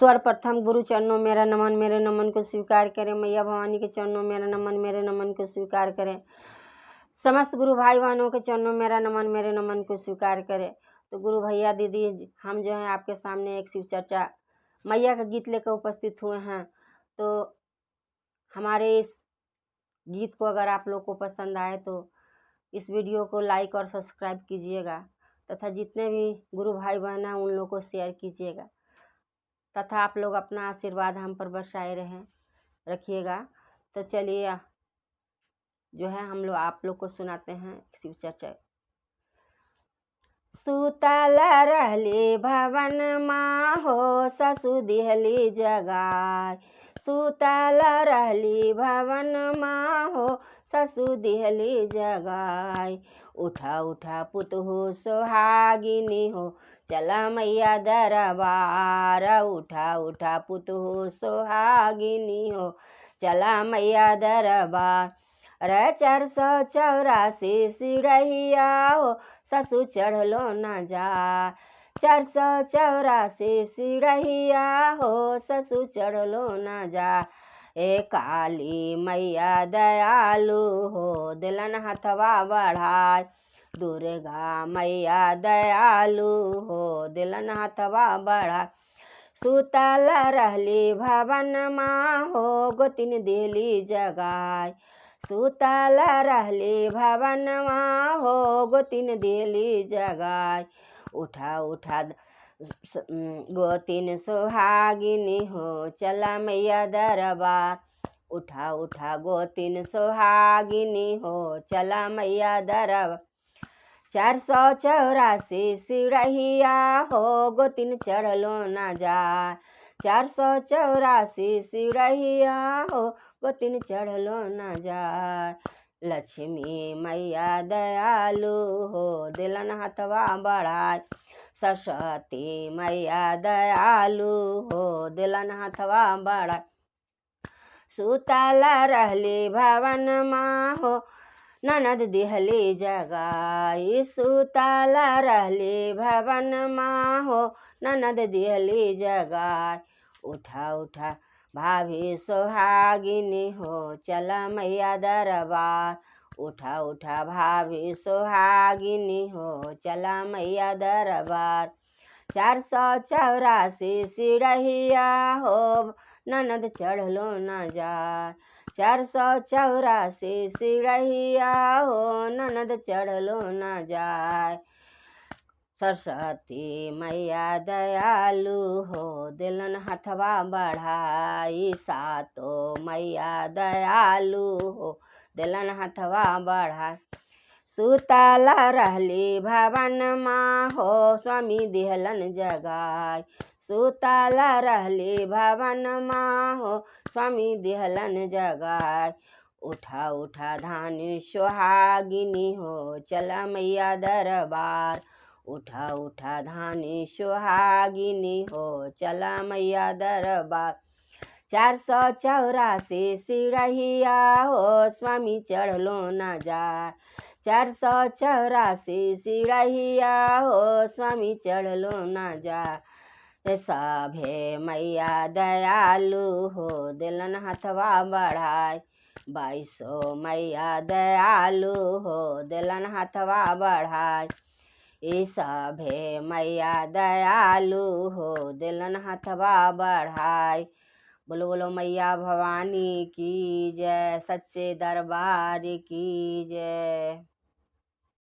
सर्वप्रथम गुरु चरणों मेरा नमन, मेरे नमन को स्वीकार करें। मैया भवानी के चरणों मेरा नमन, मेरे नमन को स्वीकार करें। समस्त गुरु भाई बहनों के चरणों मेरा नमन, मेरे नमन को स्वीकार करें। तो गुरु भैया दीदी, हम जो है आपके सामने एक शिव चर्चा मैया का गीत लेकर उपस्थित हुए हैं। तो हमारे इस गीत को अगर आप लोग को पसंद आए तो इस वीडियो को लाइक और सब्सक्राइब कीजिएगा तथा जितने भी गुरु भाई बहन हैं उन लोगों को शेयर कीजिएगा तथा आप लोग अपना आशीर्वाद हम पर बरसाए रखिएगा। तो चलिए जो है हम लोग आप लोग को सुनाते हैं शिव चर्चा। सुतल रहली भवन माँ हो, ससु दिहली जगाय। सुतल रहली भवन माँ हो, ससु दिहली जगाय। उठा उठा पुतहु सोहागिनी हो, चला मैया दरबार। उठा उठा पुतहु सोहागिनी हो, चला मैया दरबार। 484 सिरहिया हो, ससु चढ़लो न जा। 484 सिरहिया हो, ससु चढ़लो न जा। ए काली मैया दयालु हो, दिलन हथवा बढ़ाय। दुर्गा मैया दयालु हो, दिलन हथवा बढ़ाय। सुतल रहली भवन माँ हो, गोतिन दिहली जगाय। सुतल रहली भवन माँ हो, गोतिन दिहली जगाय। उठा उठा गोतिन सोहागिनी हो, चला मैया दरबार। उठा उठा गोतिन सोहागिनी हो, चला मैया दरबार। 484 सिरहिया हो, गोतिन चढ़लो न जा। 484 सिरहिया हो, गोतिन चढ़लो न जा। लक्ष्मी मैया दयालु हो, दिलन हथवा बढ़ाय। सरस्वती मैया दयालु हो, दिलन हथवा बढ़ाय। सुतल रहली भवन माँ हो, ननद दिहली जगाई। सुतल रहली भवन माँ हो, ननद दिहली जगाई। उठा उठा भाभी सोहागिनी हो, चला मैया दरबार। उठा उठा भाभी सोहागिनी हो, चला मैया दरबार। 484 सिरहिया हो, ननद चढ़लो न जा। 484 सिरहिया हो, ननद चढ़लो न जाय। सरस्वती मैया दयालु हो, दिलन हथवा बढ़ाई। सातो मैया दयालु हो, दिलन हथवा बढ़ाई। सुतल रहली भवन माँ हो, स्वामी दिहलन जगाय। सुतल रहली भवन माँ हो, स्वामी दिहलन जगाय। उठा उठा धानी सोहागिनी हो, चला मैया दरबार। उठा उठा धानी सोहागिनी हो, चला मैया दरबार। 484 सिरहिया हो, स्वामी चढ़लो न जा। 484 सिरहिया हो, स्वामी चढ़लो न जा। सभे मैया दयालु हो, दिलन हथवा बढ़ाय। 22 मैया दयालु हो, दिलन हथवा बढ़ाय। ई सभे मैया दयालु हो, दिलन हथवा बढ़ाय। बोलो बोलो मैया भवानी की जय, सच्चे दरबार की जय।